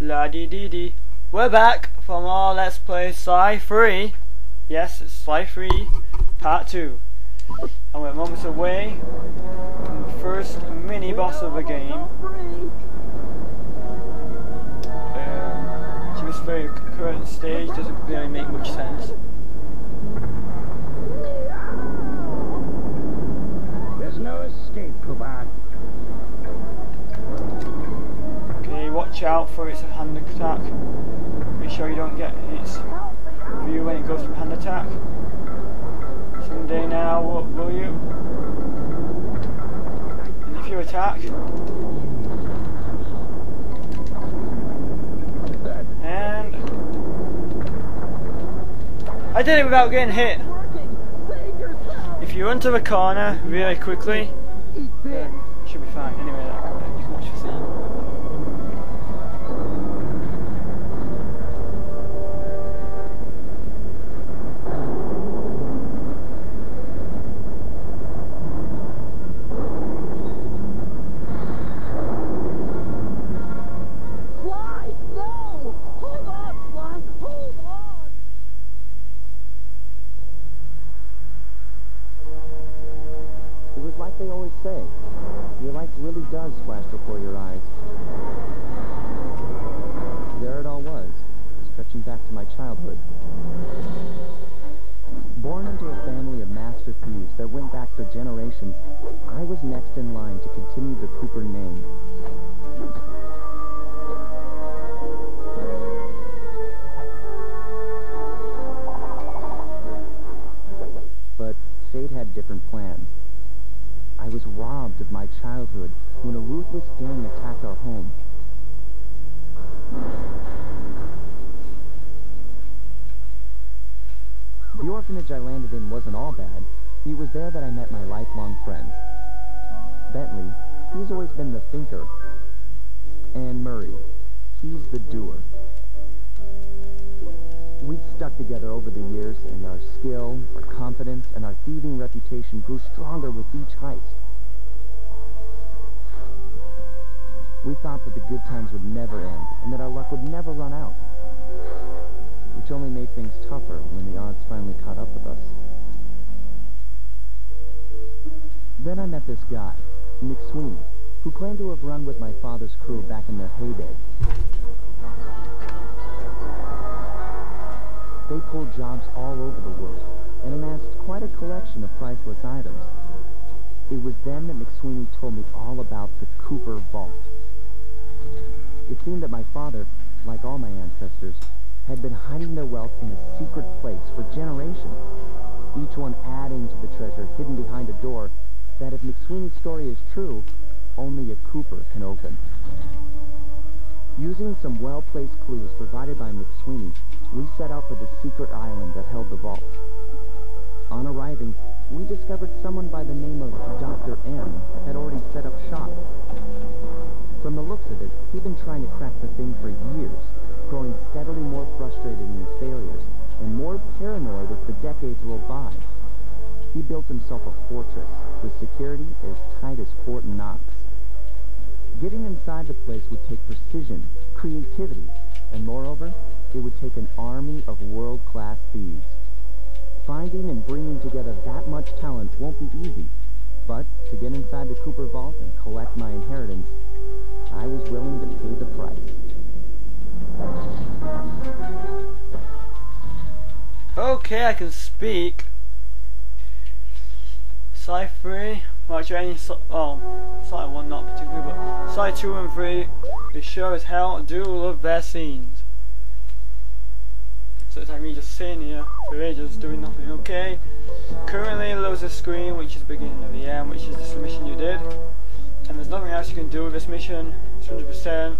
La dee dee dee. We're back from our Let's Play Sly 3. Yes, it's Sly 3 Part 2. And we're moments away from the first mini boss of the game. So this very current stage doesn't really make much sense. There's no escape, Kuban. Okay, watch out for its hand attack. Make sure you don't get its view when it goes from hand attack. Someday now, will you? And if you attack, and I did it without getting hit. If you run to the corner really quickly, then you should be fine. Anyway, you can watch the scene. Like they always say, your life really does flash before your eyes. There it all was, stretching back to my childhood. Born into a family of master thieves that went back for generations, I was next in line to continue the Cooper name. But fate had different plans. I was robbed of my childhood when a ruthless gang attacked our home. The orphanage I landed in wasn't all bad. It was there that I met my lifelong friends. Bentley, he's always been the thinker. And Murray, he's the doer. We'd stuck together over the years, and our skill, our confidence, and our thieving reputation grew stronger with each heist. We thought that the good times would never end, and that our luck would never run out. Which only made things tougher when the odds finally caught up with us. Then I met this guy, McSweeney, who claimed to have run with my father's crew back in their heyday. They pulled jobs all over the world, and amassed quite a collection of priceless items. It was then that McSweeney told me all about the Cooper Vault. It seemed that my father, like all my ancestors, had been hiding their wealth in a secret place for generations, each one adding to the treasure hidden behind a door that, if McSweeney's story is true, only a Cooper can open. Using some well-placed clues provided by McSweeney, we set out for the secret island that held the vault. On arriving, we discovered someone by the name of Dr. M had already set up shop. From the looks of it, he'd been trying to crack the thing for years, growing steadily more frustrated in his failures, and more paranoid as the decades rolled by. He built himself a fortress, with security as tight as Fort Knox. Getting inside the place would take precision, creativity, and moreover, it would take an army of world-class thieves. Finding and bringing together that much talent won't be easy, but to get inside the Cooper Vault and collect my inheritance, I was willing to pay the price. Okay, I can speak. Sly 3, well actually Sly 1 not particularly, but Sly 2 and 3, they sure as hell do love their scenes. So it's like me just sitting here for ages doing nothing. Okay, currently loads a screen which is the beginning of the end, which is this mission you did. And there's nothing else you can do with this mission, it's 100%.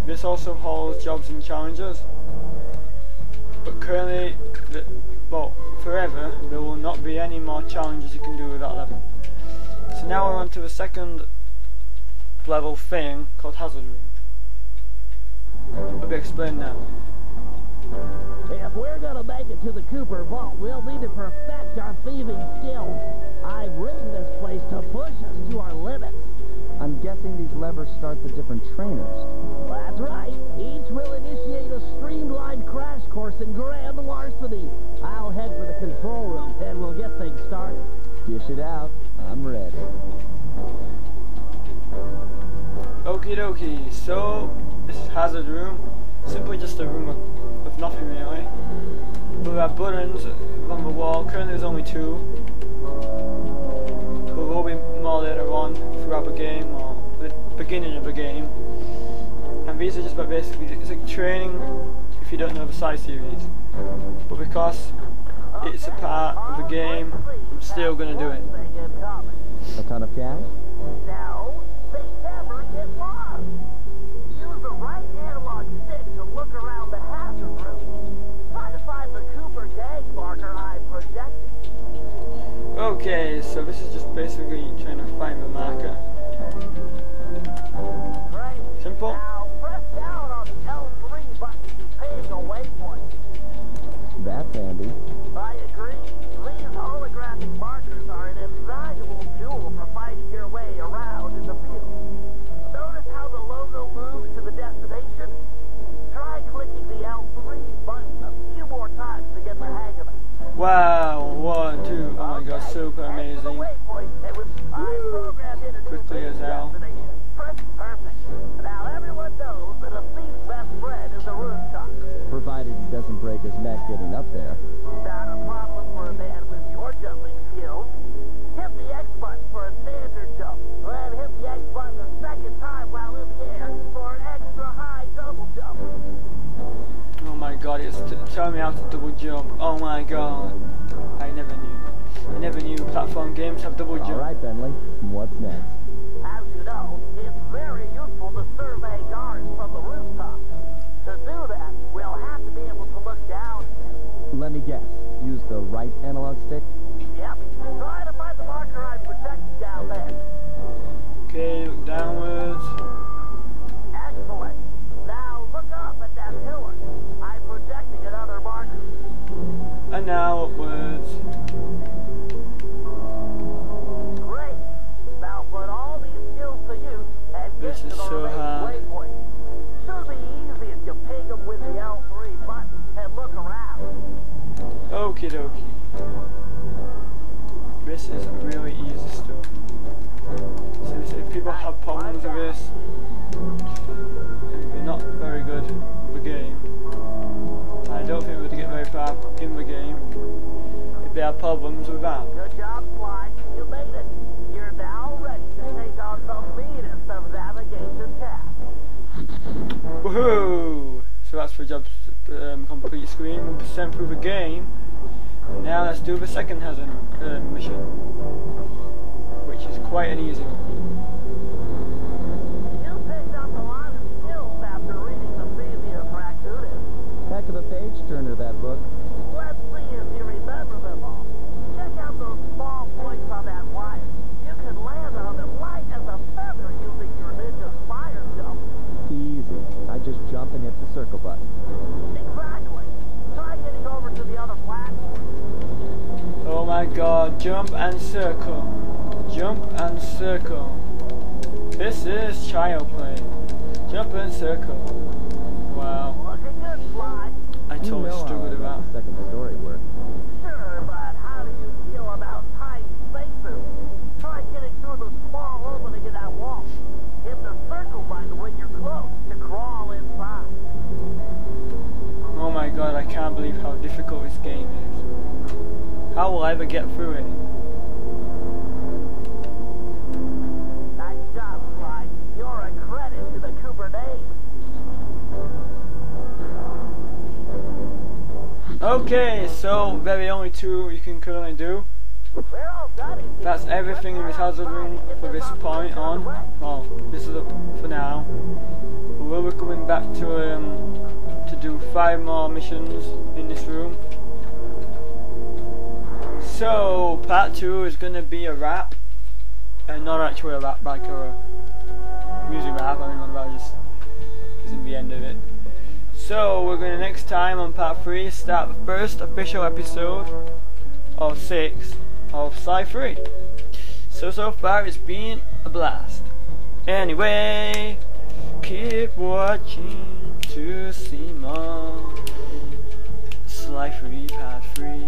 This also holds jobs and challenges. But currently, well, forever, there will not be any more challenges you can do with that level. So now we're on to the second level thing called Hazard Room. I'll be explained now. If we're gonna make it to the Cooper Vault, we'll need to perfect our thieving skills. I've ridden this place to push us to our limits. I'm guessing these levers start the different trainers. Dish it out. I'm ready. Okie dokie, so this is Hazard Room. Simply just a room with nothing really. But we have buttons on the wall. Currently there's only 2. There will be more later on throughout the game or the beginning of the game. And these are just about basically, it's like training if you don't know the side series. But because it's a part of the game, I'm still going to do it. A ton of cash? No, they never get lost. Use the right analog stick to look around the hazard room. Try to find the Cooper gang marker I projected. Okay, so this is just basically trying to find the marker. Great. Simple. Now press down on the L3 button to ping a waypoint. That's handy. I agree. These holographic markers are an invaluable tool for finding your way around in the field. Notice how the logo moves to the destination? Try clicking the L3 button a few more times to get the hang of it. Wow, 1, 2, oh my god, super amazing. Quickly as hell. Perfect. Now everyone knows that a thief's best friend is a rooftop. Provided he doesn't break his neck getting up there. Not a problem for a man with your jumping skills. Hit the X button for a standard jump, then hit the X button a second time while in the air for an extra high double jump. Oh my god, it's telling me how to double jump. Oh my god. I never knew platform games have double jump. Alright, Bentley. What's next? As you know, it's very useful to survey guards from the rooftop. To do that, we'll have to be able to look down. Let me guess. Use the right analog stick? Yep. Try to find the marker I projected down there. Okay, look downwards. Excellent. Now look up at that pillar. I'm projecting another marker. And now upwards. Great. Now put all these skills to use and get This to is the so remaining hard. waypoint. Should be easy if you ping them with the L3 button and look around. Okie dokie. This is really easy stuff. So if people have problems with this, they're not very good with the game. I don't think we'd get very far in the game if they have problems with that. Good job, Sly. You made it. You're now ready to take on the meanest of navigation tasks. Woohoo! So that's the job complete screen, 1% through the game. And now let's do the second hazard mission, which is quite an easy one. You picked up a lot of skills after reading the previous Raccoonist. Heck of a page turner, that book. Let's see if you remember them all. Check out those small points on that wire. You can land on them light as a feather using your ninja fire jump. Easy. I just jump and hit the circle button. Exactly. Try getting over to the other platform. Oh my god, jump and circle. Jump and circle. This is child play. Jump and circle. Wow. Looking good, Sly. I totally struggled with that. The second story work. Sure, but how do you feel about tight spaces? Try getting through the small opening in that wall. Hit the circle button when you're close to crawl inside. Oh my god, I can't believe how difficult this game is. How will I ever get through it? Nice job, Sly. You're a credit to the Cooper name. Okay, so there are the only 2 you can currently do. We're all done. That's everything in this hazard room for this point on. Well, this is it for now. We will be coming back to do 5 more missions in this room. So part 2 is going to be a rap, and not actually a rap, like a music rap. I mean, that just isn't the end of it. So we're going to next time on part 3 start the first official episode of 6 of Sly 3. So far it's been a blast. Anyway, keep watching to see more Sly 3 part 3.